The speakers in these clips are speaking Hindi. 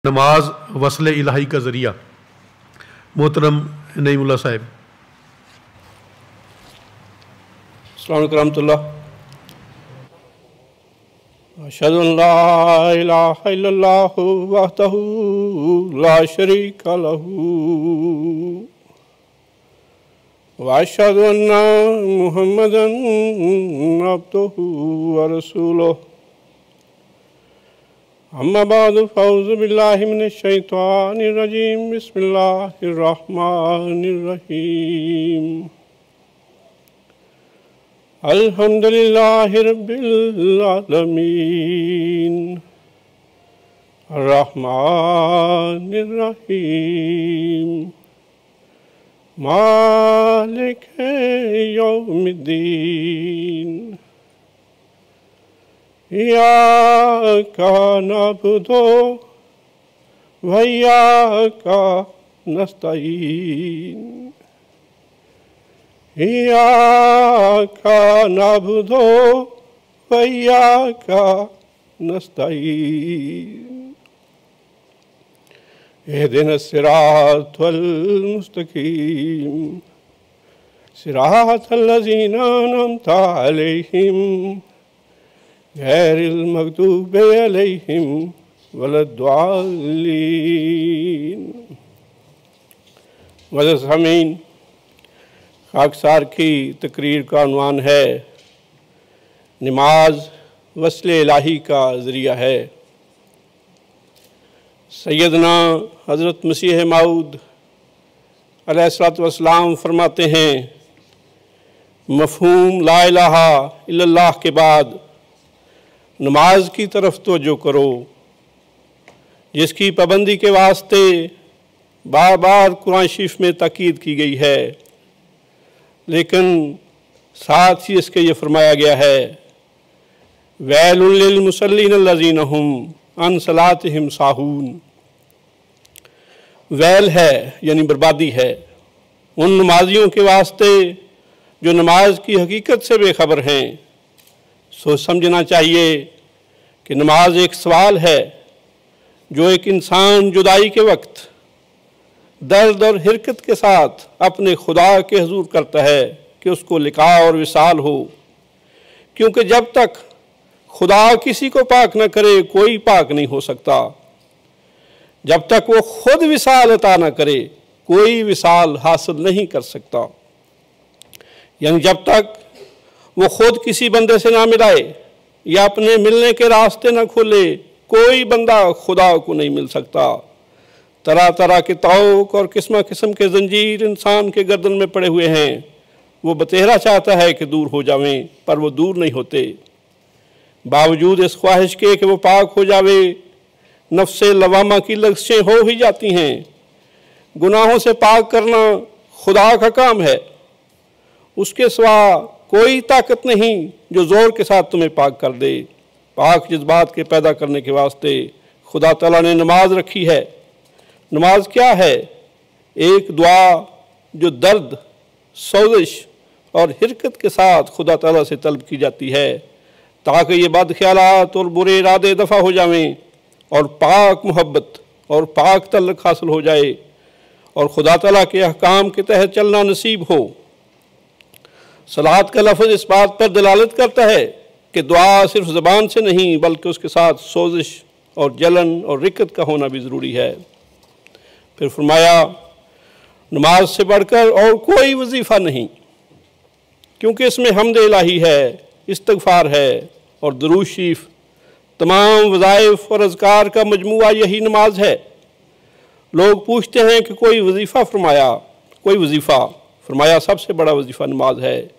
नमाज वसल इलाही का ज़रिया। मोहतरम नईमुल्लाह साहब। अस्सलाम वालेकुम रहमतुल्लाह। अशहदु अन ला इलाहा इल्लल्लाहु वहदहु ला शरीका लहू व अशहदु अन्ना मुहम्मदन अब्दुहु व रसूलुहु। अम्मा बाद फ़अऊज़ु बिल्लाहि मिनश शैतानिर रजीम। बिस्मिल्लाहिर रहमानिर रहीम। अल्हम्दुलिल्लाहि रब्बिल आलमीन अर्रहमानिर रहीम मालिकि यौमिद्दीन। इय्याका नअबुदु व इय्याका नस्तईन। इय्याका नअबुदु व इय्याका नस्तईन। इहदिनस सिरातल मुस्तकीम सिरातल लज़ीना अनअमता अलैहिम गैरिल मग़दूबि अलैहिम वलद्दाल्लीन। मज़ीद सामीन, खाकसार की तकरीर का उन्वान है नमाज वस्ल इलाही का ज़रिया है। सैयदना हज़रत मसीह मऊद अलैहिस्सलातु वस्सलाम फरमाते हैं, मफ़हूम ला इलाहा इल्लल्लाह के बाद नमाज की तरफ तवज्जो करो, जिसकी पाबंदी के वास्ते बार बार कुरान शरीफ में ताकीद की गई है, लेकिन साथ ही इसके ये फरमाया गया है, वैलुल लिल मुसल्लीन अल्लज़ीना हुम अन सलातिहिम साहून। वैल है यानी बर्बादी है उन नमाजियों के वास्ते जो नमाज की हकीकत से बेखबर हैं। सोच समझना चाहिए कि नमाज एक सवाल है जो एक इंसान जुदाई के वक्त दर्द और हिरकत के साथ अपने खुदा के हुजूर करता है कि उसको लिका और विसाल हो, क्योंकि जब तक खुदा किसी को पाक न करे कोई पाक नहीं हो सकता। जब तक वो खुद विसाल अता न करे कोई विसाल हासिल नहीं कर सकता। यानी जब तक वो खुद किसी बंदे से ना मिलाए या अपने मिलने के रास्ते ना खोले कोई बंदा खुदा को नहीं मिल सकता। तरह तरह के तौक और किस्म किस्म के जंजीर इंसान के गर्दन में पड़े हुए हैं। वो बतेहरा चाहता है कि दूर हो जावें, पर वो दूर नहीं होते। बावजूद इस ख्वाहिश के कि वो पाक हो जावे, नफ्से लवामा की लग़्ज़िशें हो ही जाती हैं। गुनाहों से पाक करना खुदा का काम है, उसके सिवा कोई ताकत नहीं जो ज़ोर के साथ तुम्हें पाक कर दे। पाक जज्बात के पैदा करने के वास्ते खुदा ताला ने नमाज रखी है। नमाज क्या है? एक दुआ जो दर्द, सोज़िश और हिरकत के साथ खुदा ताला से तलब की जाती है, ताकि ये बद ख्यालात और बुरे इरादे दफ़ा हो जावें और पाक मोहब्बत और पाक तल्लुक़ हासिल हो जाए और खुदा ताला के अहकाम के तहत चलना नसीब हो। सलात का लफ्ज़ इस बात पर दलालत करता है कि दुआ सिर्फ ज़बान से नहीं बल्कि उसके साथ सोज़िश और जलन और रिक्कत का होना भी ज़रूरी है। फिर फरमाया, नमाज से बढ़कर और कोई वजीफ़ा नहीं, क्योंकि इसमें हम्द इलाही है, इस्तग़फ़ार है और दुरूद शरीफ। तमाम वज़ाइफ़ और अज़कार का मजमूआ यही नमाज है। लोग पूछते हैं कि कोई वजीफ़ा फरमाया, कोई वजीफ़ा फरमाया, सबसे बड़ा वजीफ़ा नमाज है।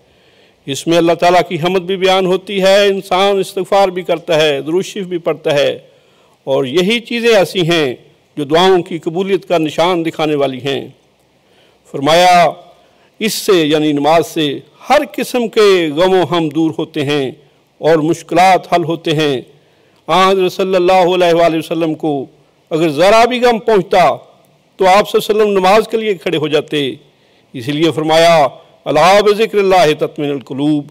इसमें अल्लाह ताला की हम्द भी बयान होती है, इंसान इस्तग़फ़ार भी करता है, दुरूद शरीफ भी पढ़ता है, और यही चीज़ें ऐसी हैं जो दुआओं की कबूलियत का निशान दिखाने वाली हैं। फरमाया, इससे यानी नमाज से हर किस्म के गम हम दूर होते हैं और मुश्किलात हल होते हैं। हज़रत सल्लल्लाहु अलैहि वसल्लम को अगर ज़रा भी गम पहुँचता तो आप सल्लल्लाहु अलैहि वसल्लम नमाज के लिए खड़े हो जाते। इसलिए फरमाया, अला बिज़िक्रिल्लाहि तत्मइनुल क़ुलूब,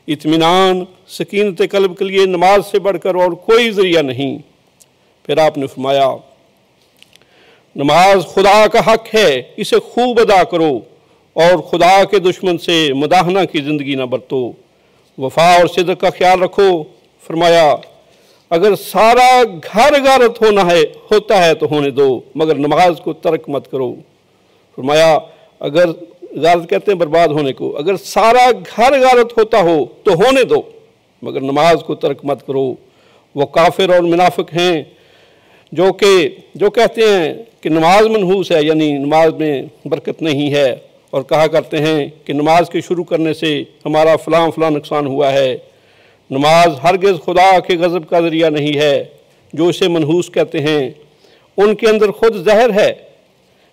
इत्मीनान सकीनत कल्ब के लिए नमाज से बढ़कर और कोई ज़रिया नहीं। फिर आपने फरमाया, नमाज खुदा का हक है, इसे खूब अदा करो और खुदा के दुश्मन से मुदाहना की ज़िंदगी ना बरतो। वफा और सिद्क़ का ख्याल रखो। फरमाया अगर सारा घर गारत होता है तो होने दो, मगर नमाज को तर्क मत करो। फरमाया अगर गारत कहते हैं बर्बाद होने को, अगर सारा घर गारत होता हो तो होने दो, मगर नमाज को तर्क मत करो। वो काफिर और मुनाफिक हैं जो कहते हैं कि नमाज मनहूस है, यानी नमाज में बरकत नहीं है, और कहा करते हैं कि नमाज के शुरू करने से हमारा फ़लाँ नुकसान हुआ है। नमाज हरगिज़ खुदा के गज़ब का ज़रिया नहीं है। जो इसे मनहूस कहते हैं उनके अंदर खुद जहर है।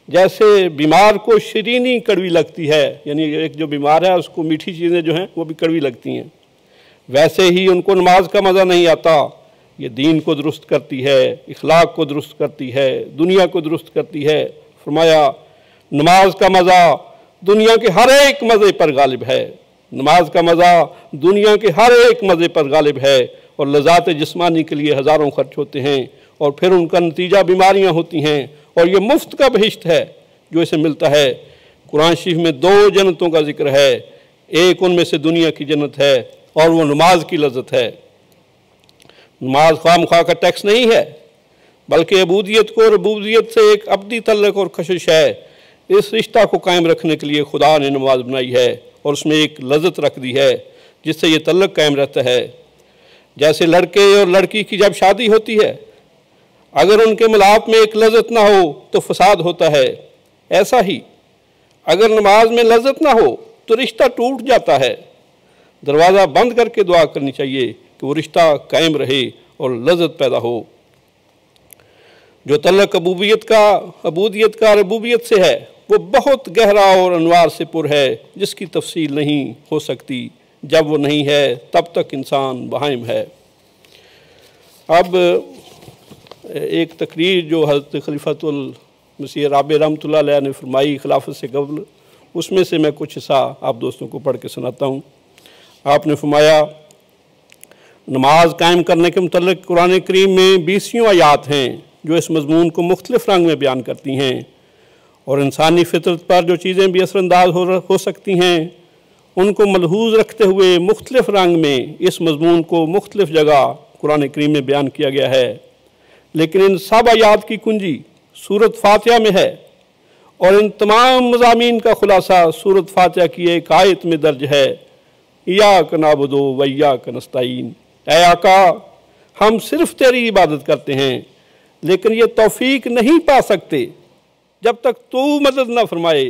जैसे बीमार को शरीनी कड़वी लगती है, यानी एक जो बीमार है उसको मीठी चीज़ें जो हैं वो भी कड़वी लगती हैं, वैसे ही उनको नमाज का मज़ा नहीं आता। ये दीन को दुरुस्त करती है, इखलाक को दुरुस्त करती है, दुनिया को दुरुस्त करती है। फरमाया नमाज का मज़ा दुनिया के हर एक मज़े पर गालिब है। नमाज का मज़ा दुनिया के हर एक मज़े पर गालिब है, और लज़ात जिस्मानी के लिए हज़ारों खर्च होते हैं और फिर उनका नतीजा बीमारियां होती हैं, और ये मुफ्त का बहिश्त है जो इसे मिलता है। कुरान शरीफ में 2 जन्नतों का जिक्र है, एक उनमें से दुनिया की जन्नत है और वो नमाज की लज़्ज़त है। नमाज ख्वाम-ख्वाह का टैक्स नहीं है, बल्कि अबूदियत को और अबूदियत से एक अब्दी तल्लुक़ और कशिश है। इस रिश्ता को कायम रखने के लिए खुदा ने नमाज बनाई है और उसमें एक लज़्ज़त रख दी है जिससे ये तल्लुक़ कायम रहता है। जैसे लड़के और लड़की की जब शादी होती है, अगर उनके मिलाप में एक लज़्ज़त ना हो तो फसाद होता है, ऐसा ही अगर नमाज में लज़्ज़त ना हो तो रिश्ता टूट जाता है। दरवाज़ा बंद करके दुआ करनी चाहिए कि वो रिश्ता कायम रहे और लज़्ज़त पैदा हो। जो तल्लुक़ अबूदियत का रबूबियत से है वो बहुत गहरा और अनवार से पुर है, जिसकी तफसील नहीं हो सकती। जब वो नहीं है तब तक इंसान बहाइम है। अब एक तकरीर जो हज़रत खलीफतुल मसीह राबे रहमतुल्लाह अलैह ने फरमाई खिलाफत से कबल, उसमें से मैं कुछ हिस्सा आप दोस्तों को पढ़ के सुनाता हूँ। आपने फरमाया नमाज कायम करने के मुतल्लिक़ कुरान करीम में 20 आयात हैं जो इस मज़मून को मुख्तलिफ़ रंग में बयान करती हैं, और इंसानी फितरत पर जो चीज़ें भी असरअंदाज हो सकती हैं उनको मलहूज़ रखते हुए मुख्तलिफ़ रंग में इस मज़मून को मुख्तलिफ़ जगह कुरान करीम में बयान किया गया है। लेकिन इन सब आयात की कुंजी सूरत फातिहा में है, और इन तमाम मज़ामीन का खुलासा सूरत फातिहा की एक आयत में दर्ज है, इय्याक नअबुदु व इय्याक नस्तईन। ऐ आका, हम सिर्फ तेरी इबादत करते हैं, लेकिन ये तौफीक नहीं पा सकते जब तक तू मदद ना फरमाए।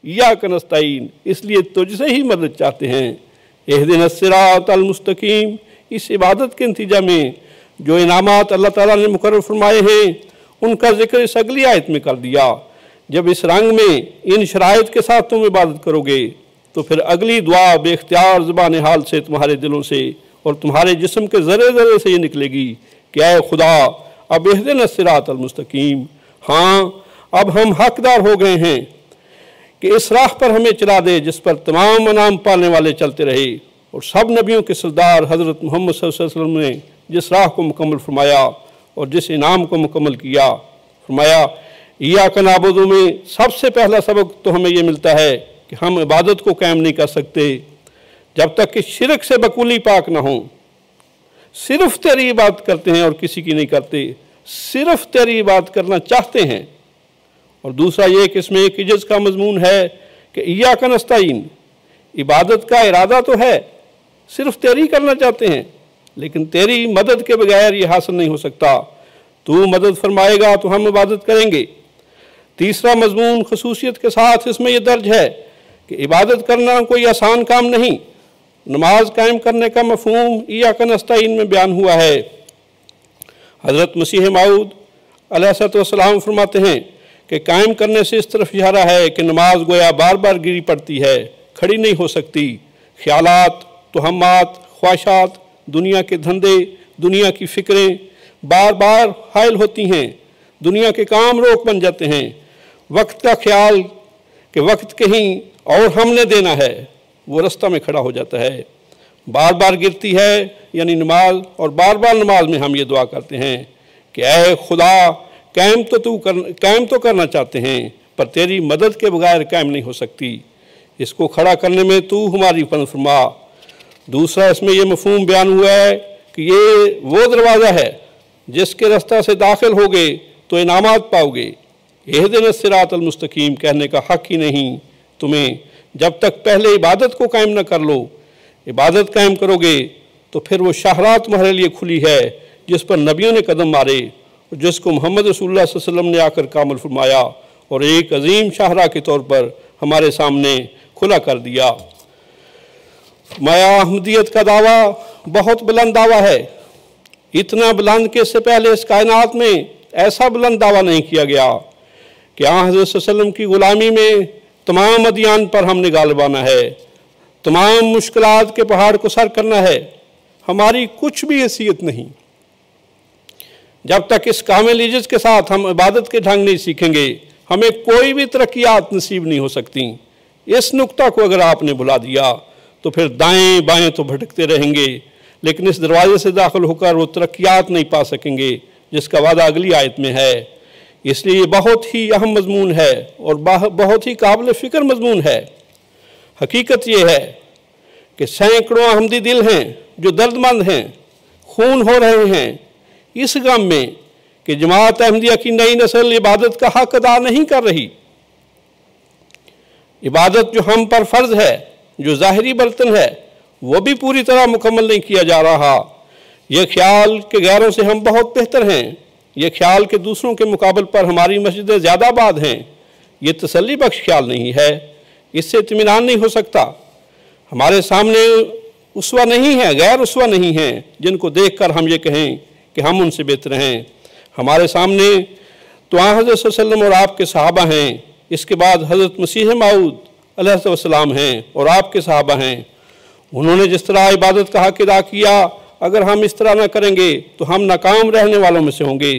इय्याक नस्तईन, इसलिए तुझसे ही मदद चाहते हैं। इहदिनस सिरातल मुस्तकीम, इस इबादत के नतीजा में जो इनामात अल्लाह ताला ने मुकर्रर फरमाए हैं उनका जिक्र इस अगली आयत में कर दिया। जब इस रंग में इन शराइत के साथ तुम इबादत करोगे तो फिर अगली दुआ बेख्तियार ज़ुबान हाल से तुम्हारे दिलों से और तुम्हारे जिस्म के ज़रे ज़रे से ये निकलेगी कि ऐ खुदा अब इहदिनस सिरातल मुस्तकीम, हाँ अब हम हकदार हो गए हैं कि इस राह पर हमें चला दे जिस पर तमाम अनाम पालने वाले चलते रहे। और सब नबियों के सरदार हज़रत मोहम्मद सल्लल्लाहु अलैहि वसल्लम ने जिस राह को मुकम्मल फरमाया और जिस इनाम को मुकम्मल किया, फरमाया इय्याक नअबुदु में सबसे पहला सबक तो हमें ये मिलता है कि हम इबादत को कायम नहीं कर सकते जब तक कि शिरक से बकुली पाक ना हो। सिर्फ तेरी इबादत करते हैं और किसी की नहीं करते, सिर्फ तेरी इबादत करना चाहते हैं। और दूसरा ये कि इसमें एक इज्जत का मजमून है कि इय्याक नस्तईन, इबादत का इरादा तो है, सिर्फ तेरी करना चाहते हैं, लेकिन तेरी मदद के बगैर ये हासिल नहीं हो सकता। तू मदद फरमाएगा तो हम इबादत करेंगे। तीसरा मजमून खसूसियत के साथ इसमें यह दर्ज है कि इबादत करना कोई आसान काम नहीं। नमाज कायम करने का मफहूम इय्याक नस्तईन में बयान हुआ है। हज़रत मसीह मऊद अलैहिस्सलाम फरमाते हैं कि कायम करने से इस तरफ इशारा है कि नमाज गोया बार बार गिरी पड़ती है, खड़ी नहीं हो सकती। ख्यालात, तोहमात, ख्वाहिशात, दुनिया के धंधे, दुनिया की फ़िक्रें बार बार हायल होती हैं, दुनिया के काम रोक बन जाते हैं। वक्त का ख्याल कि वक्त कहीं और हमने देना है, वो रास्ता में खड़ा हो जाता है। बार बार गिरती है यानी नमाज, और बार बार नमाज में हम ये दुआ करते हैं कि ऐ खुदा कायम तो करना चाहते हैं, पर तेरी मदद के बगैर कायम नहीं हो सकती। इसको खड़ा करने में तू हमारी मदद फरमा। दूसरा, इसमें यह मफहूम बयान हुआ है कि ये वो दरवाज़ा है जिसके रास्ता से दाखिल होगे तो इनामात पाओगे। इहदिना सिरातल मुस्तकीम कहने का हक ही नहीं तुम्हें जब तक पहले इबादत को कायम न कर लो। इबादत कायम करोगे तो फिर वो शाहराह तुम्हारे लिए खुली है जिस पर नबियों ने कदम मारे और जिसको मोहम्मद रसूलुल्लाह सल्लल्लाहु अलैहि वसल्लम ने आकर कामल फरमाया और एक अजीम शाहराह के तौर पर हमारे सामने खुला कर दिया। माया अहमदियत का दावा बहुत बुलंद दावा है, इतना बुलंद कि इससे पहले इस कायनात में ऐसा बुलंद दावा नहीं किया गया कि हज़रत सल्लल्लाहु अलैहि वसल्लम की ग़ुलामी में तमाम अदियान पर हमने गालिबाना है, तमाम मुश्किलात के पहाड़ को सर करना है। हमारी कुछ भी हैसियत नहीं जब तक इस कामिल इज्जत के साथ हम इबादत के ढंग नहीं सीखेंगे, हमें कोई भी तरक्यात नसीब नहीं हो सकती। इस नुक्ता को अगर आपने भुला दिया तो फिर दाएं बाएं तो भटकते रहेंगे, लेकिन इस दरवाजे से दाखिल होकर वो तरक्यात नहीं पा सकेंगे जिसका वादा अगली आयत में है। इसलिए ये बहुत ही अहम मजमून है और बहुत ही काबिल फ़िक्र मजमून है। हकीकत ये है कि सैकड़ों अहमदी दिल हैं जो दर्दमंद हैं, खून हो रहे हैं इस गम में कि जमात अहमदिया की नई नस्ल इबादत का हक अदा नहीं कर रही। इबादत जो हम पर फ़र्ज है, जो ज़ाहिरी बर्तन है, वो भी पूरी तरह मुकम्मल नहीं किया जा रहा। ये ख्याल के गैरों से हम बहुत बेहतर हैं, ये ख्याल के दूसरों के मुकाबले पर हमारी मस्जिदें ज़्यादा आबाद हैं, ये तसल्ली बख्श ख्याल नहीं है, इससे इत्मीनान नहीं हो सकता। हमारे सामने उसवा नहीं है, गैर उसवा नहीं है जिनको देख कर हम ये कहें कि हम उनसे बेहतर हैं। हमारे सामने तो हज़रत सल्लल्लाहु अलैहि वसल्लम और आपके सहाबा हैं, इसके बाद हज़रत मसीह मऊद अलैहिस्सलाम हैं और आपके सहाबा हैं। उन्होंने जिस तरह इबादत का हक अदा किया, अगर हम इस तरह ना करेंगे तो हम नाकाम रहने वालों में से होंगे।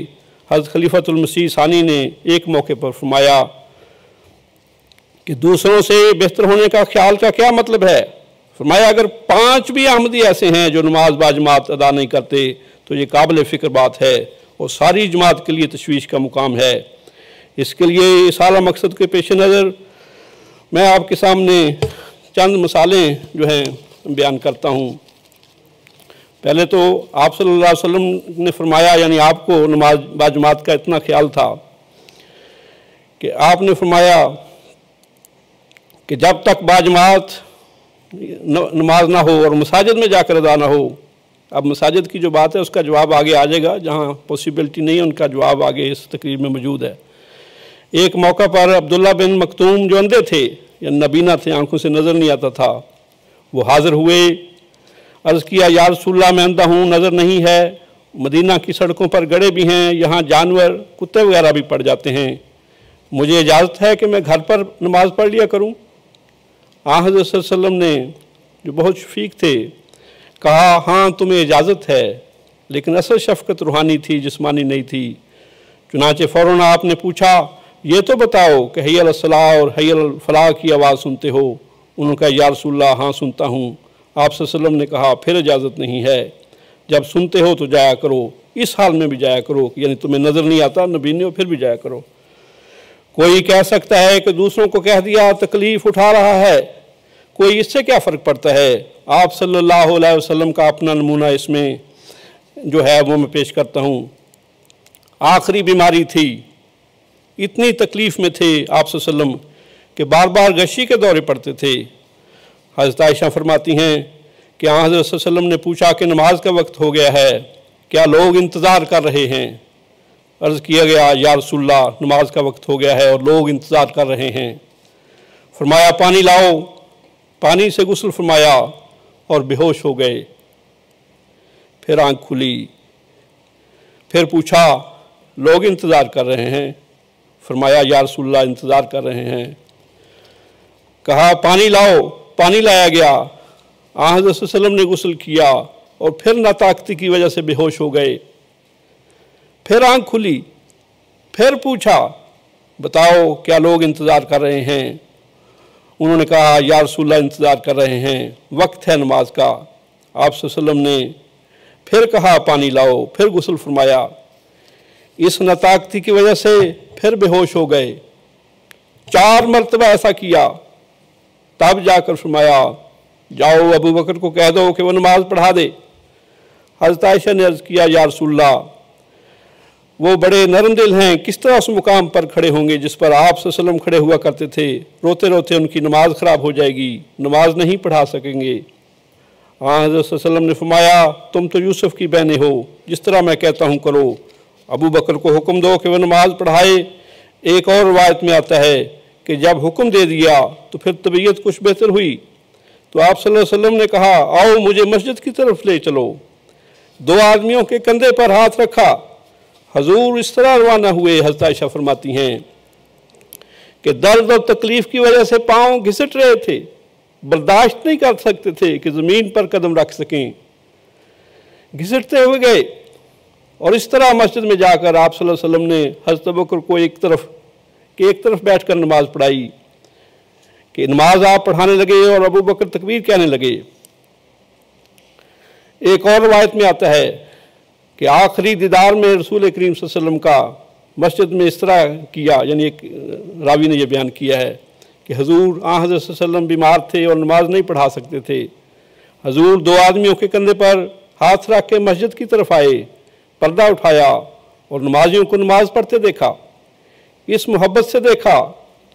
हज़रत खलीफतुल मसीह सानी ने एक मौके पर फरमाया कि दूसरों से बेहतर होने का ख्याल का क्या मतलब है। फरमाया अगर 5 भी अहमदी ऐसे हैं जो नमाज बाजमात अदा नहीं करते तो ये काबिल फ़िक्र बात है और सारी जमात के लिए तशवीश का मुकाम है। इसके लिए इस आला मकसद के पेश नज़र मैं आपके सामने चंद मसालें जो हैं बयान करता हूँ। पहले तो आप सल्लल्लाहु अलैहि वसल्लम ने फरमाया, यानी आपको नमाज बाजमात का इतना ख्याल था कि आपने फरमाया कि जब तक बाजमात नमाज ना हो और मसाजिद में जाकर अदा ना हो। अब मसाजिद की जो बात है उसका जवाब आगे आ जाएगा, जहाँ पॉसिबिलिटी नहीं है उनका जवाब आगे इस तकरीर में मौजूद है। एक मौका पर अब्दुल्ला बिन मखतूम जो अंधे थे या नबीना थे, आंखों से नज़र नहीं आता था, वो हाज़िर हुए। अर्ज़ किया या रसूलल्लाह मैं अंधा हूँ, नज़र नहीं है, मदीना की सड़कों पर गड़े भी हैं, यहाँ जानवर कुत्ते वगैरह भी पड़ जाते हैं, मुझे इजाज़त है कि मैं घर पर नमाज पढ़ लिया करूँ। हज़रत सल्लल्लाहु अलैहि वसल्लम ने जो बहुत शफीक थे कहा हाँ तुम्हें इजाज़त है, लेकिन असल शफ़क़त रूहानी थी, जिस्मानी नहीं थी। चुनाचे फ़ौरन आपने पूछा ये तो बताओ कि हय्य अलस सलाह और हय्य अल फलाह की आवाज़ सुनते हो। उन्होंने कहा या रसूलल्लाह हाँ सुनता हूँ। आप सल्लल्लाहु अलैहि वसल्लम ने कहा फिर इजाज़त नहीं है, जब सुनते हो तो जाया करो, इस हाल में भी जाया करो, यानी तुम्हें नज़र नहीं आता नबीने हो फिर भी जाया करो। कोई कह सकता है कि दूसरों को कह दिया तकलीफ़ उठा रहा है, कोई इससे क्या फ़र्क पड़ता है। आप सल्लल्लाहु अलैहि वसल्लम का अपना नमूना इसमें जो है वो मैं पेश करता हूँ। आखिरी बीमारी थी, इतनी तकलीफ़ में थे आप सल्लल्लाहु अलैहि वसल्लम कि बार बार गशी के दौरे पड़ते थे। हज़रत आयशा फरमाती हैं कि हज़रत सल्लल्लाहु अलैहि वसल्लम ने पूछा कि नमाज का वक्त हो गया है, क्या लोग इंतज़ार कर रहे हैं। अर्ज़ किया गया या रसूलल्लाह नमाज का वक्त हो गया है और लोग इंतज़ार कर रहे हैं। फरमाया पानी लाओ, पानी से गुस्ल फरमाया और बेहोश हो गए। फिर आँख खुली, फिर पूछा लोग इंतज़ार कर रहे हैं। फरमाया या रसूलल्लाह इंतज़ार कर रहे हैं। कहा पानी लाओ, पानी लाया गया। हज़रत सल्लल्लाहु अलैहि वसल्लम ने गुस्ल किया और फिर नाताकती की वजह से बेहोश हो गए। फिर आँख खुली, फिर पूछा बताओ क्या लोग इंतज़ार कर रहे हैं। उन्होंने कहा या रसूलल्लाह इंतज़ार कर रहे हैं, वक्त है नमाज का। आप सल्लल्लाहु अलैहि वसल्लम ने फिर कहा पानी लाओ, फिर गुस्ल फरमाया। इस नाताकती की वजह से फिर बेहोश हो गए। 4 मरतबा ऐसा किया, तब जाकर फरमाया जाओ अबू बकर को कह दो कि वो नमाज पढ़ा दे। हज़रत आयशा ने अर्ज़ किया या रसूलल्लाह, वो बड़े नरम दिल हैं, किस तरह उस मुकाम पर खड़े होंगे जिस पर आप सल्लल्लाहु अलैहि वसल्लम खड़े हुआ करते थे। रोते रोते उनकी नमाज ख़राब हो जाएगी, नमाज नहीं पढ़ा सकेंगे। हाँ, हज़रत सल्लल्लाहु अलैहि वसल्लम ने फरमाया तुम तो यूसुफ की बहनें हो, जिस तरह मैं कहता हूँ करो। अबू बकर को हुक्म दो कि वह नमाज पढ़ाए। एक और रवायत में आता है कि जब हुक्म दे दिया तो फिर तबीयत कुछ बेहतर हुई तो आप सल्लल्लाहु अलैहि वसल्लम ने कहा आओ मुझे मस्जिद की तरफ ले चलो। 2 आदमियों के कंधे पर हाथ रखा, हजूर इस तरह रवाना हुए। हज़रत आयशा फरमाती हैं कि दर्द और तकलीफ की वजह से पाँव घिसट रहे थे, बर्दाश्त नहीं कर सकते थे कि ज़मीन पर कदम रख सकें, घिसटते हुए गए। और इस तरह मस्जिद में जाकर आप सल्लल्लाहु अलैहि वसल्लम ने हज़रत अबू बकर को एक तरफ बैठकर नमाज पढ़ाई कि नमाज आप पढ़ाने लगे और अबू बकर तकबीर कहने लगे। एक और रवायत में आता है कि आखिरी दीदार में रसूल करीम सल्लल्लाहु अलैहि वसल्लम का मस्जिद में इस तरह किया, यानी एक रावी ने यह बयान किया है कि हजूर हज़रत सल्लल्लाहु अलैहि वसल्लम बीमार थे और नमाज नहीं पढ़ा सकते थे। हजूर 2 आदमियों के कंधे पर हाथ रख के मस्जिद की तरफ आए, पर्दा उठाया और नमाजियों को नमाज पढ़ते देखा। इस मोहब्बत से देखा,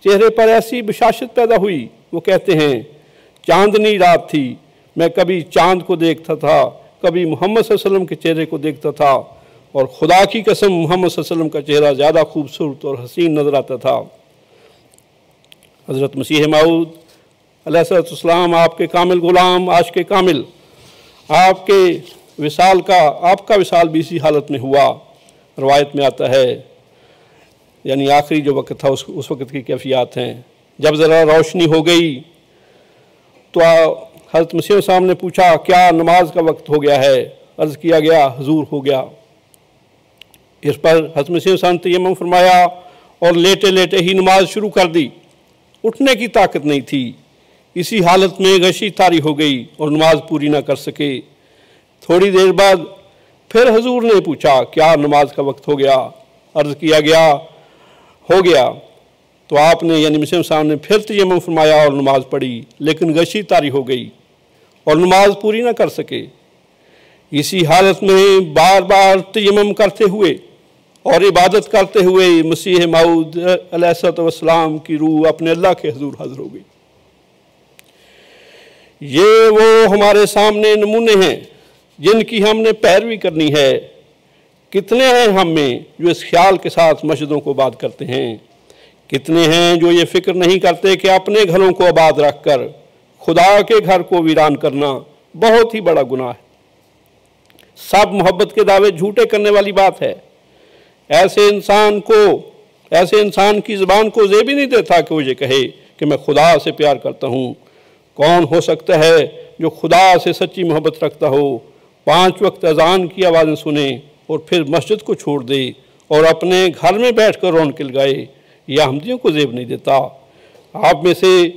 चेहरे पर ऐसी बशाशत पैदा हुई। वो कहते हैं चांदनी रात थी, मैं कभी चांद को देखता था, कभी मोहम्मद सल्लल्लाहु अलैहि वसल्लम के चेहरे को देखता था, और खुदा की कसम मोहम्मद सल्लल्लाहु अलैहि वसल्लम का चेहरा ज़्यादा खूबसूरत और हसीन नज़र आता था। हज़रत मसीह मऊद अलैहिस्सलाम आपके कामिल ग़ुलाम, आशिक़ कामिल, आपका विसाल भी इसी हालत में हुआ। रवायत में आता है, यानी आखिरी जो वक्त था उस वक्त की कैफियत हैं। जब ज़रा रोशनी हो गई तो हज़रत मसीह साहब ने पूछा क्या नमाज का वक्त हो गया है? अर्ज़ किया गया हुजूर हो गया। इस पर हज़रत मसीह साहब ने तयम्मुम फरमाया और लेटे लेटे ही नमाज शुरू कर दी। उठने की ताकत नहीं थी। इसी हालत में गशी तारी हो गई और नमाज पूरी ना कर सके। थोड़ी देर बाद फिर हुजूर ने पूछा क्या नमाज का वक्त हो गया? अर्ज़ किया गया हो गया। तो आपने यानी मसीह साहब ने फिर तयम्मुम फरमाया और नमाज पढ़ी, लेकिन गशी तारी हो गई और नमाज पूरी ना कर सके। इसी हालत में बार बार तयम्मुम करते हुए और इबादत करते हुए मसीह मऊद अलैहिस्सलाम की रूह अपने अल्लाह के हुजूर हाज़िर हो गई। ये वो हमारे सामने नमूने हैं जिनकी हमने पैरवी करनी है। कितने हैं हम में जो इस ख्याल के साथ मस्जिदों को आबाद करते हैं? कितने हैं जो ये फिक्र नहीं करते कि अपने घरों को आबाद रखकर खुदा के घर को वीरान करना बहुत ही बड़ा गुनाह है। सब मोहब्बत के दावे झूठे करने वाली बात है। ऐसे इंसान की ज़बान को ज़ेब ही नहीं देता कि वो ये कहे कि मैं खुदा से प्यार करता हूँ। कौन हो सकता है जो खुदा से सच्ची मोहब्बत रखता हो, 5 वक्त अजान की आवाज़ें सुने और फिर मस्जिद को छोड़ दे और अपने घर में बैठ कर रौनक लगाए? यह अहमदियों को ज़ेब नहीं देता। आप में से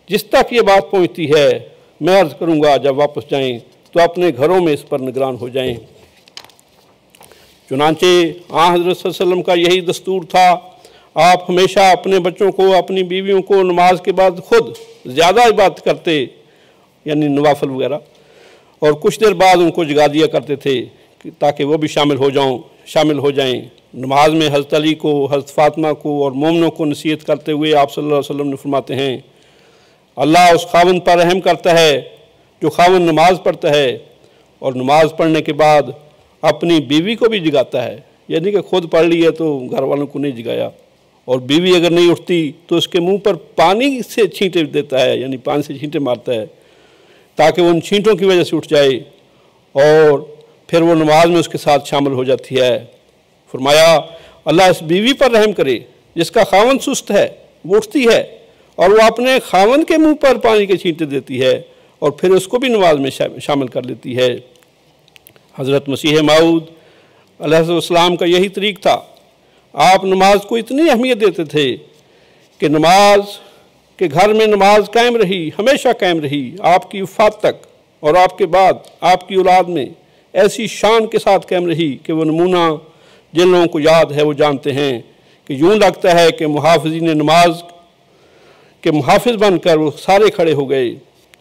जिस तक ये बात पहुँचती है, मैं अर्ज़ करूँगा जब वापस जाएँ तो अपने घरों में इस पर निगरान हो जाएँ। चुनांचे हज़रत सल्लल्लाहु अलैहि वसल्लम का यही दस्तूर था। आप हमेशा अपने बच्चों को, अपनी बीवियों को नमाज के बाद खुद ज़्यादा इबादत करते, यानी नवाफिल वगैरह, और कुछ देर बाद उनको जगा दिया करते थे ताकि वो भी शामिल हो जाएं। नमाज में हज़रत अली को, हज़रत फ़ातिमा को और मोमिनों को नसीहत करते हुए आप सल्लल्लाहु अलैहि वसल्लम ने फरमाते हैं अल्लाह उस खावंद पर रहम करता है जो खावंद नमाज पढ़ता है और नमाज पढ़ने के बाद अपनी बीवी को भी जगाता है। यानी कि खुद पढ़ ली है तो घर वालों को नहीं जगाया, और बीवी अगर नहीं उठती तो उसके मुंह पर पानी से छींटे देता है, यानी पानी से छींटे मारता है ताकि वो उन छींटों की वजह से उठ जाए और फिर वो नमाज में उसके साथ शामिल हो जाती है। फरमाया अल्लाह इस बीवी पर रहम करे जिसका खावंद सुस्त है, वो उठती है और वो अपने खावंद के मुंह पर पानी के छींटे देती है और फिर उसको भी नमाज में शामिल कर लेती है। हज़रत मसीह मऊद अलैहिस्सलाम का यही तरीक़ था। आप नमाज को इतनी अहमियत देते थे कि नमाज के घर में नमाज कायम रही, हमेशा कायम रही, आपकी वफ़ात तक, और आपके बाद आपकी औलाद में ऐसी शान के साथ कायम रही कि वो नमूना जिन लोगों को याद है वो जानते हैं कि यूँ लगता है कि मुहाफ़िज़ीन नमाज के मुहाफ़िज़ बनकर वो सारे खड़े हो गए।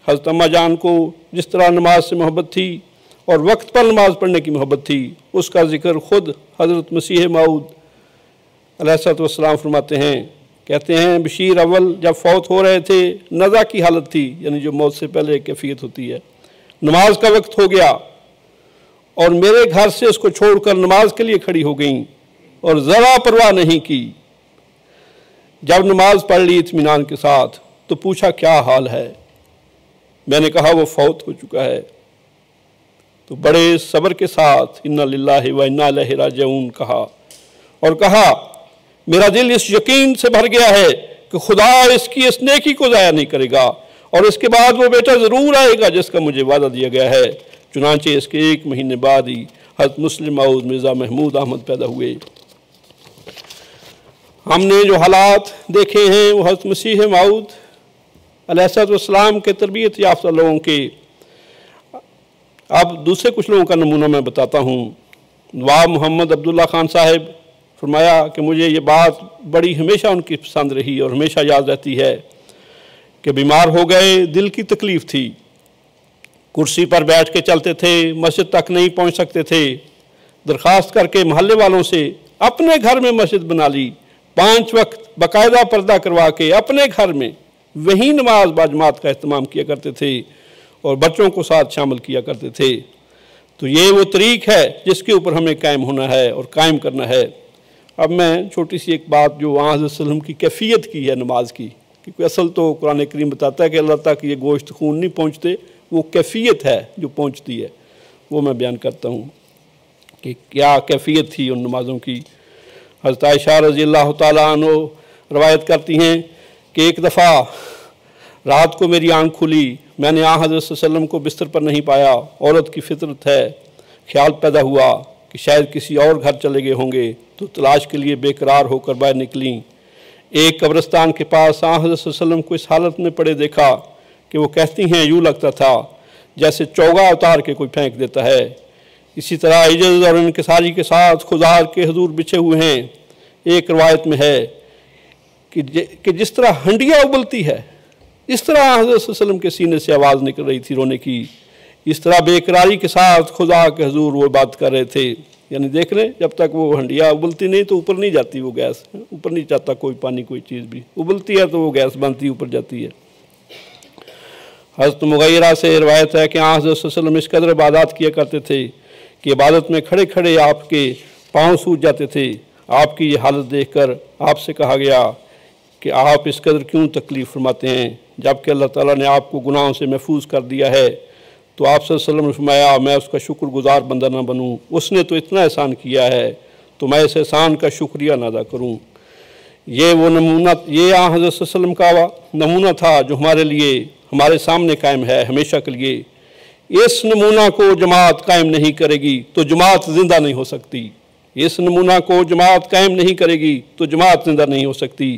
हज़रत अम्मा जान को जिस तरह नमाज से मोहब्बत थी और वक्त पर नमाज पढ़ने की मोहब्बत थी, उसका ज़िक्र ख़ुद हज़रत मसीह मऊद अलैहिस्सलाम फरमाते हैं। कहते हैं बशीर अव्वल जब फौत हो रहे थे, नज़ा की हालत थी, यानी जो मौत से पहले कैफियत होती है। नमाज का वक्त हो गया और मेरे घर से उसको छोड़कर नमाज के लिए खड़ी हो गई और ज़रा परवाह नहीं की। जब नमाज पढ़ ली इत्मीनान के साथ तो पूछा क्या हाल है। मैंने कहा वो फौत हो चुका है। तो बड़े सब्र के साथ इन्ना लिल्लाहि व इन्ना इलैहि राजिऊन कहा और कहा मेरा दिल इस यकीन से भर गया है कि खुदा इसकी इस नेकी को ज़ाया नहीं करेगा और इसके बाद वो बेटा ज़रूर आएगा जिसका मुझे वादा दिया गया है। चुनांचे इसके 1 महीने बाद ही हज़रत मुस्लिम मऊद मिर्ज़ा महमूद अहमद पैदा हुए। हमने जो हालात देखे हैं वो हज़रत मसीह मऊद अलैहिस्सलाम के तरबियत याफ्ता लोगों के। अब दूसरे कुछ लोगों का नमूना मैं बताता हूँ। नवाब मोहम्मद अब्दुल्ला खान साहब फरमाया कि मुझे ये बात बड़ी हमेशा उनकी पसंद रही और हमेशा याद रहती है कि बीमार हो गए, दिल की तकलीफ़ थी, कुर्सी पर बैठ के चलते थे, मस्जिद तक नहीं पहुँच सकते थे। दरख्वास्त करके महल्ले वालों से अपने घर में मस्जिद बना ली, 5 वक्त बाकायदा पर्दा करवा के अपने घर में वहीं नमाज बाजमात का अहतमाम किया करते थे और बच्चों को साथ शामिल किया करते थे। तो ये वो तरीक़ है जिसके ऊपर हमें कायम होना है और कायम करना है। अब मैं छोटी सी एक बात जो वहाँ वसल्लम की कैफियत की है नमाज की, क्योंकि असल तो कुरान करीम बताता है कि अल्लाह तक ये गोश्त खून नहीं पहुँचते, वो कैफियत है जो पहुँचती है, वो मैं बयान करता हूँ कि क्या कैफियत थी उन नमाज़ों की। हज़रत आयशा रज़ियल्लाहु ताला अन्हा रवायत करती हैं कि एक दफ़ा रात को मेरी आँख खुली, मैंने हज़रत सल्लल्लाहु अलैहि वसल्लम को बिस्तर पर नहीं पाया। औरत की फितरत है, ख्याल पैदा हुआ कि शायद किसी और घर चले गए होंगे, तो तलाश के लिए बेकरार होकर बाहर निकली। एक कब्रिस्तान के पास हज़रत सल्लल्लाहु अलैहि वसल्लम को इस हालत में पड़े देखा कि वो कहती हैं यूँ लगता था जैसे चौगा उतार के कोई फेंक देता है। इसी तरह इज्जत और इनकिसारी के साथ खुदा के हुजूर बिछे हुए हैं। एक रवायत में है कि जिस तरह हंडिया उबलती है, इस तरह हज़रत सल्लल्लाहु अलैहि वसल्लम के सीने से आवाज़ निकल रही थी रोने की। इस तरह बेकरारी के साथ खुदा के हुजूर वो बात कर रहे थे। यानी देख रहे, जब तक वो हंडिया उबलती नहीं तो ऊपर नहीं जाती वो गैस, ऊपर नहीं जाता कोई पानी कोई चीज़ भी, उबलती है तो वो गैस बनती ऊपर जाती है। हज़रत मुगैरा से रवायत है कि हज़रत सल्लल्लाहु अलैहि वसल्लम इस कदर इबादत किया करते थे कि इबादत में खड़े खड़े आपके पाँव सूज जाते थे। आपकी ये हालत देखकर आपसे कहा गया कि आप इस कदर क्यों तकलीफ़ फरमाते हैं, जबकि अल्लाह ताला ने आपको गुनाहों से महफूज कर दिया है। तो आप सल्लल्लाहु अलैहि वसल्लम ने फरमाया मैं उसका शुक्रगुजार बंदा ना बनूँ, उसने तो इतना एहसान किया है तो मैं इस एहसान का शुक्रिया ना अदा करूँ। ये वो नमूना, ये हज़रत सल्लल्लाहु अलैहि वसल्लम का नमूना था जो हमारे लिए हमारे सामने कायम है हमेशा के लिए। इस नमूना को जमात कायम नहीं करेगी तो जमात ज़िंदा नहीं हो सकती। इस नमूना को जमात कायम नहीं करेगी तो जमात ज़िंदा नहीं हो सकती।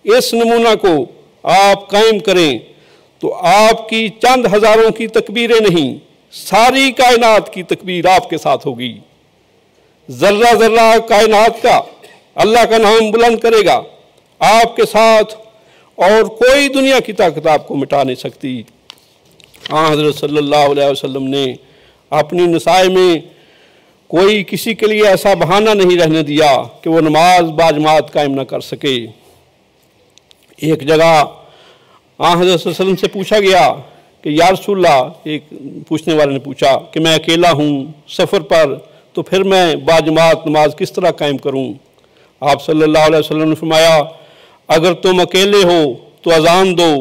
इस नमूना को आप कायम करें तो आपकी चंद हज़ारों की तकबीरें नहीं, सारी कायनात की तकबीर आपके साथ होगी। ज़र्रा ज़र्रा कायनात का अल्लाह का नाम बुलंद करेगा आपके साथ और कोई दुनिया की ताकत आपको मिटा नहीं सकती। हज़रत सल्लल्लाहु अलैहि वसल्लम ने अपनी नसाए में कोई किसी के लिए ऐसा बहाना नहीं रहने दिया कि वो नमाज बाजमात कायम ना कर सके। एक जगह हज़रत सल्लल्लाहु अलैहि वसल्लम से पूछा गया कि या रसूलल्लाह, एक पूछने वाले ने पूछा कि मैं अकेला हूँ सफ़र पर, तो फिर मैं बाजमात नमाज किस तरह कायम करूँ। आप सल्लल्लाहु अलैहि वसल्लम ने फरमाया अगर तुम अकेले हो तो अजान दो,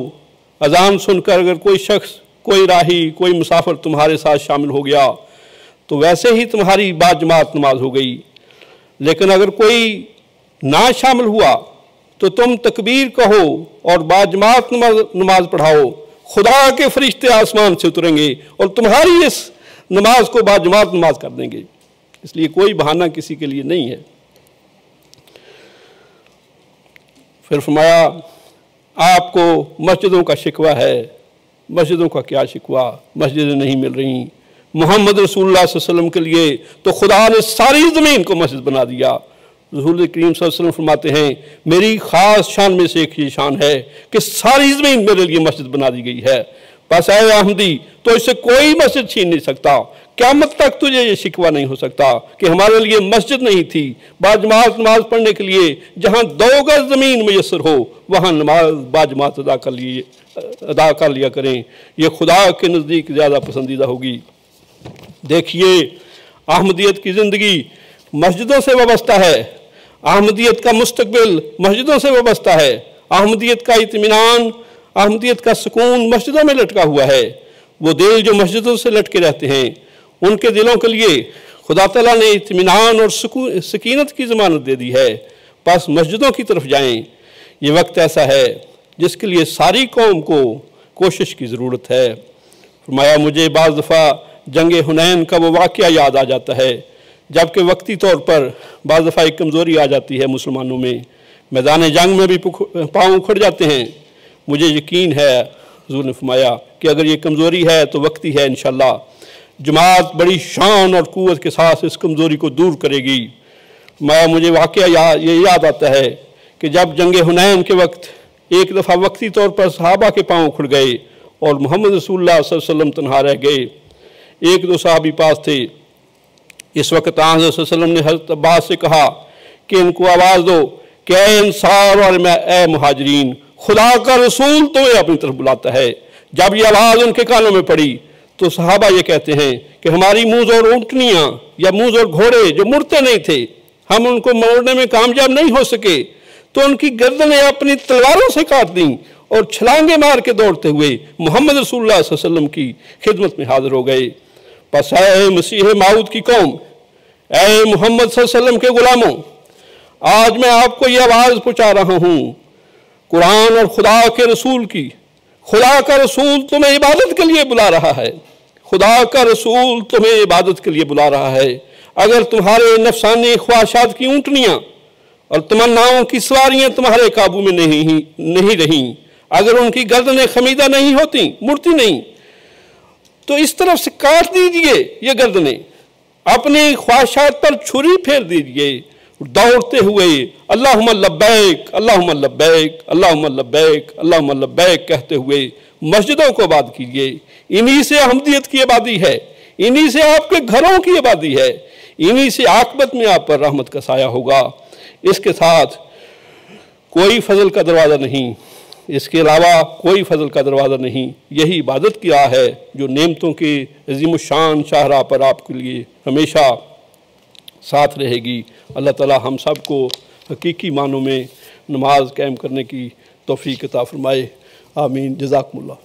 अजान सुनकर अगर कोई शख्स, कोई राही, कोई मुसाफिर तुम्हारे साथ शामिल हो गया तो वैसे ही तुम्हारी बाजमात नमाज हो गई। लेकिन अगर कोई ना शामिल हुआ तो तुम तकबीर कहो और बाजमात नमाज पढ़ाओ, खुदा के फरिश्ते आसमान से उतरेंगे और तुम्हारी इस नमाज को बाजमात नमाज कर देंगे। इसलिए कोई बहाना किसी के लिए नहीं है। फिर फरमाया आपको मस्जिदों का शिकवा है। मस्जिदों का क्या शिकवा, मस्जिदें नहीं मिल रही, मोहम्मद रसूलुल्लाह सल्लल्लाहु अलैहि वसल्लम के लिए, तो खुदा ने सारी ज़मीन को मस्जिद बना दिया। रसूल करीम सल्लल्लाहु अलैहि वसल्लम फरमाते हैं, मेरी ख़ास शान में से एक ये शान है कि सारी ज़मीन मेरे लिए मस्जिद बना दी गई है। बस ऐ अहमदी, तो इससे कोई मस्जिद छीन नहीं सकता। क़यामत तक तुझे ये शिकवा नहीं हो सकता कि हमारे लिए मस्जिद नहीं थी। बाजमात नमाज पढ़ने के लिए जहाँ 2 गज ज़मीन मैसर हो, वहाँ नमाज बाजमात अदा कर लिया करें। ये खुदा के नज़दीक ज़्यादा पसंदीदा होगी। देखिए, अहमदियत की ज़िंदगी मस्जिदों से वाबस्ता है। अहमदियत का मुस्तकबिल मस्जिदों से वाबस्ता है। अहमदियत का इत्मीनान, अहमदियत का सुकून मस्जिदों में लटका हुआ है। वो दिल जो मस्जिदों से लटके रहते हैं, उनके दिलों के लिए खुदा ताला ने इत्मीनान और सकीनत की ज़मानत दे दी है। बस मस्जिदों की तरफ जाएं। ये वक्त ऐसा है जिसके लिए सारी कौम को कोशिश की ज़रूरत है। फरमाया, मुझे बाज़ दफ़ा जंग हुनैन का वो वाक़या याद आ जाता है, जबकि वक्ती तौर पर बाज़ दफ़ा एक कमज़ोरी आ जाती है मुसलमानों में। मैदान जंग में भी पाँव उखड़ जाते हैं। मुझे यकीन है, हुज़ूर ने फरमाया, कि अगर ये कमज़ोरी है तो वक्ती है। इंशाअल्लाह जमात बड़ी शान और क़ुव्वत के साथ इस कमज़ोरी को दूर करेगी। मुझे वाक़या ये याद आता है कि जब जंग हुनैन के वक्त एक दफ़ा वक्ती तौर पर सहाबा के पाँव उखड़ गए और मोहम्मद रसूलुल्लाह सल्लल्लाहु अलैहि वसल्लम तन्हा रह गए। 1-2 सहाबी पास थे। इस वक्त हज़रत सल्लल्लाहु अलैहि वसल्लम ने हज़रत अब्बास से कहा कि इनको आवाज़ दो कि ऐ अंसार और ऐ मुहाजिरीन, खुदा का रसूल तुम्हें अपनी तरफ बुलाता है। जब ये आवाज़ उनके कानों में पड़ी तो सहाबा ये कहते हैं कि हमारी मुँह और ऊँटनियाँ या मुँह और घोड़े जो मुड़ते नहीं थे, हम उनको मोड़ने में कामयाब नहीं हो सके, तो उनकी गर्दनें अपनी तलवारों से काट दी और छलांगे मार के दौड़ते हुए मोहम्मद रसूलुल्लाह सल्लल्लाहु अलैहि वसल्लम की खिदमत में हाजिर हो गए। बस ऐ मसीह माऊद की कौम, ऐ मोहम्मद सल्लल्लाहु अलैहि वसल्लम के गुलामों, आज मैं आपको ये आवाज़ पहुँचा रहा हूँ कुरान और खुदा के रसूल की। खुदा का रसूल तुम्हें इबादत के लिए बुला रहा है। खुदा का रसूल तुम्हें इबादत के लिए बुला रहा है। अगर तुम्हारे नफसानी ख्वाहिशात की ऊँटनियाँ और तमन्नाओं की सवारियाँ तुम्हारे काबू में नहीं रहीं, अगर उनकी गर्दनें खमीदा नहीं होती, मुड़ती नहीं, तो इस तरफ से काट दीजिए ये गर्दनें, अपनी ख्वाहिशात पर छुरी फेर दीजिए, दौड़ते हुए अल्लाहुम्मा लब्बैक अल्लाहुम्मा लब्बैक अल्लाहुम्मा लब्बैक अल्लाहुम्मा लब्बैक कहते हुए मस्जिदों को आबाद कीजिए। इन्हीं से अहमदियत की आबादी है, इन्हीं से आपके घरों की आबादी है, इन्हीं से आक़िबत में आप पर रहमत का साया होगा। इसके साथ कोई फजल का दरवाज़ा नहीं, इसके अलावा कोई फजल का दरवाज़ा नहीं। यही इबादत की राह है जो नेमतों के अज़ीमुश्शान शाहराह पर आपके लिए हमेशा साथ रहेगी। अल्लाह ताला हम सब को हकीकी मानों में नमाज कायम करने की तौफ़ीक़ अता फ़रमाए। आमीन। जज़ाकुमुल्लाह।